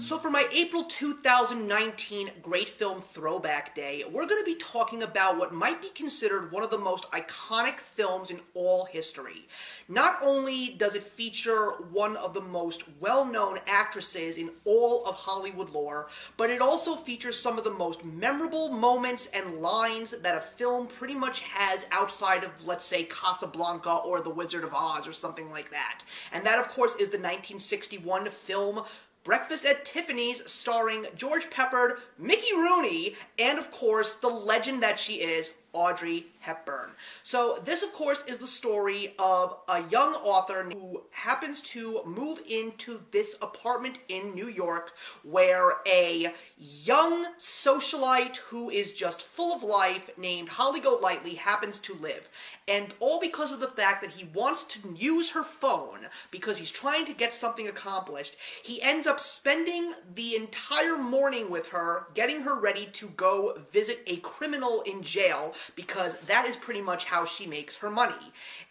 So for my April 2019 Great Film Throwback Day, we're going to be talking about what might be considered one of the most iconic films in all history. Not only does it feature one of the most well-known actresses in all of Hollywood lore, but it also features some of the most memorable moments and lines that a film pretty much has outside of, let's say, Casablanca or The Wizard of Oz or something like that. And that, of course, is the 1961 film Breakfast at Tiffany's, starring George Hepburn, Mickey Rooney, and of course, the legend that she is, Audrey Hepburn. So this, of course, is the story of a young author who happens to move into this apartment in New York where a young socialite who is just full of life named Holly Golightly happens to live. And all because of the fact that he wants to use her phone because he's trying to get something accomplished. He ends up spending the entire morning with her, getting her ready to go visit a criminal in jail, because that is pretty much how she makes her money.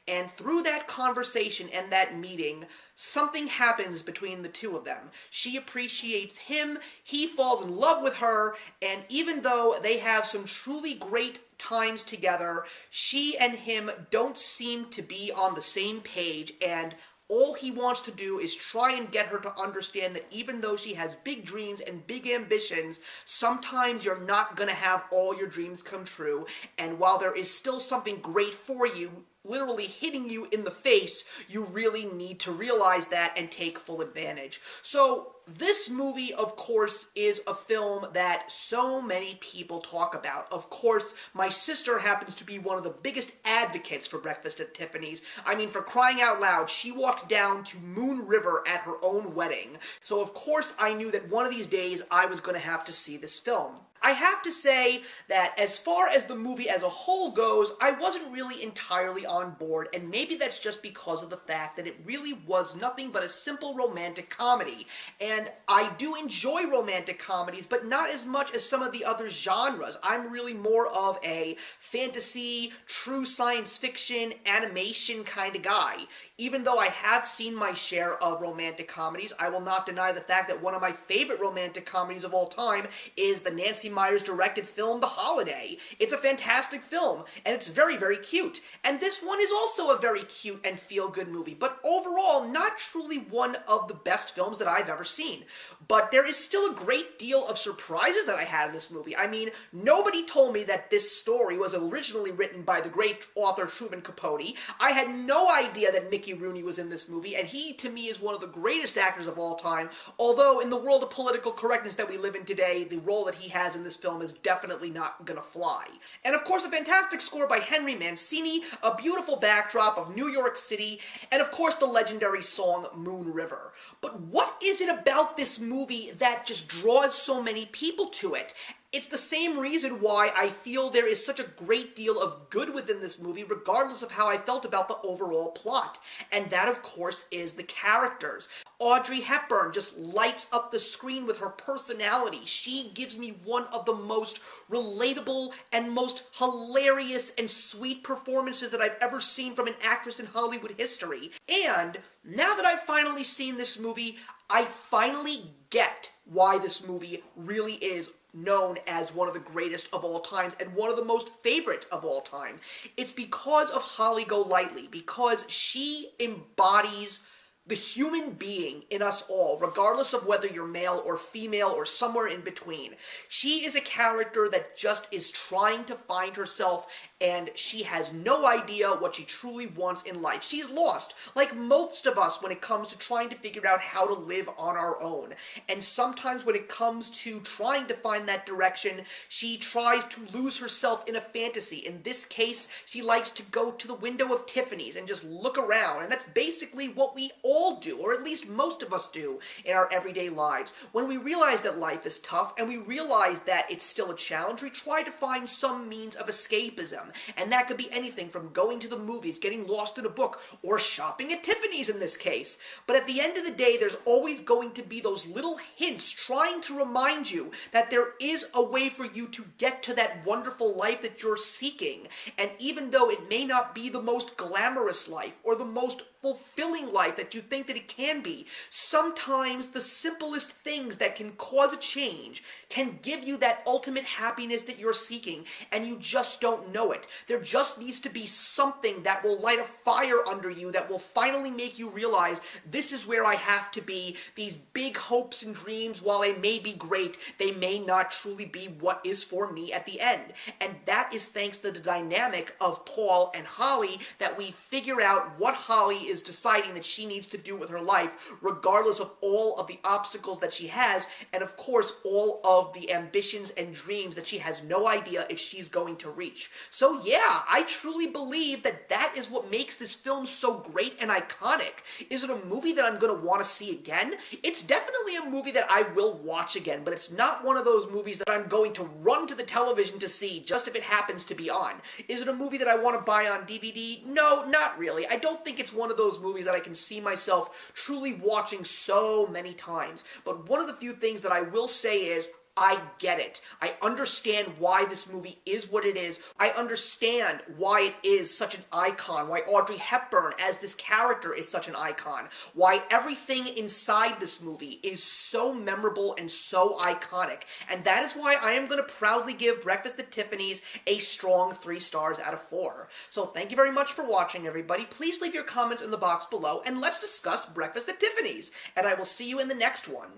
And through that conversation and that meeting, something happens between the two of them. She appreciates him, he falls in love with her, and even though they have some truly great times together, she and him don't seem to be on the same page, and all he wants to do is try and get her to understand that even though she has big dreams and big ambitions, sometimes you're not going to have all your dreams come true, and while there is still something great for you, literally hitting you in the face, you really need to realize that and take full advantage. So this movie, of course, is a film that so many people talk about. Of course, my sister happens to be one of the biggest advocates for Breakfast at Tiffany's. I mean, for crying out loud, she walked down to Moon River at her own wedding. So of course I knew that one of these days I was going to have to see this film. I have to say that as far as the movie as a whole goes, I wasn't really entirely on board, and maybe that's just because of the fact that it really was nothing but a simple romantic comedy. And I do enjoy romantic comedies, but not as much as some of the other genres. I'm really more of a fantasy, true science fiction, animation kind of guy. Even though I have seen my share of romantic comedies, I will not deny the fact that one of my favorite romantic comedies of all time is the Nancy Meyers directed film The Holiday. It's a fantastic film, and it's very, very cute. And this one is also a very cute and feel-good movie, but overall, not truly one of the best films that I've ever seen. But there is still a great deal of surprises that I had in this movie. I mean, nobody told me that this story was originally written by the great author Truman Capote. I had no idea that Mickey Rooney was in this movie, and he, to me, is one of the greatest actors of all time, although in the world of political correctness that we live in today, the role that he has in this film is definitely not gonna fly. And of course, a fantastic score by Henry Mancini, a beautiful backdrop of New York City, and of course the legendary song Moon River. But what is it about this movie that just draws so many people to it? It's the same reason why I feel there is such a great deal of good within this movie, regardless of how I felt about the overall plot. And that, of course, is the characters. Audrey Hepburn just lights up the screen with her personality. She gives me one of the most relatable and most hilarious and sweet performances that I've ever seen from an actress in Hollywood history. And now that I've finally seen this movie, I finally get why this movie really is known as one of the greatest of all times and one of the most favorite of all time. It's because of Holly Golightly, because she embodies the human being in us all, regardless of whether you're male or female or somewhere in between. She is a character that just is trying to find herself, and she has no idea what she truly wants in life. She's lost, like most of us when it comes to trying to figure out how to live on our own. And sometimes when it comes to trying to find that direction, she tries to lose herself in a fantasy. In this case, she likes to go to the window of Tiffany's and just look around, and that's basically what we all do, or at least most of us do, in our everyday lives. When we realize that life is tough, and we realize that it's still a challenge, we try to find some means of escapism. And that could be anything from going to the movies, getting lost in a book, or shopping at Tiffany's in this case. But at the end of the day, there's always going to be those little hints trying to remind you that there is a way for you to get to that wonderful life that you're seeking. And even though it may not be the most glamorous life, or the most fulfilling life that you think that it can be. Sometimes the simplest things that can cause a change can give you that ultimate happiness that you're seeking, and you just don't know it. There just needs to be something that will light a fire under you that will finally make you realize this is where I have to be. These big hopes and dreams, while they may be great, they may not truly be what is for me at the end. And that is thanks to the dynamic of Paul and Holly, that we figure out what Holly is deciding that she needs to do with her life, regardless of all of the obstacles that she has, and of course all of the ambitions and dreams that she has no idea if she's going to reach. So yeah, I truly believe that that is what makes this film so great and iconic. Is it a movie that I'm going to want to see again? It's definitely a movie that I will watch again, but it's not one of those movies that I'm going to run to the television to see just if it happens to be on. Is it a movie that I want to buy on DVD? No, not really. I don't think it's one of those movies that I can see myself truly watching so many times. But one of the few things that I will say is, I get it. I understand why this movie is what it is. I understand why it is such an icon, why Audrey Hepburn as this character is such an icon, why everything inside this movie is so memorable and so iconic. And that is why I am going to proudly give Breakfast at Tiffany's a strong 3 stars out of 4. So thank you very much for watching, everybody. Please leave your comments in the box below, and let's discuss Breakfast at Tiffany's. And I will see you in the next one.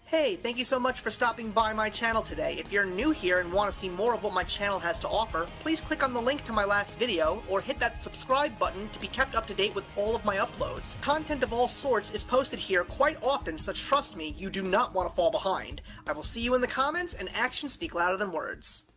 Hey, thank you so much for stopping by my channel today. If you're new here and want to see more of what my channel has to offer, please click on the link to my last video, or hit that subscribe button to be kept up to date with all of my uploads. Content of all sorts is posted here quite often, so trust me, you do not want to fall behind. I will see you in the comments, and actions speak louder than words.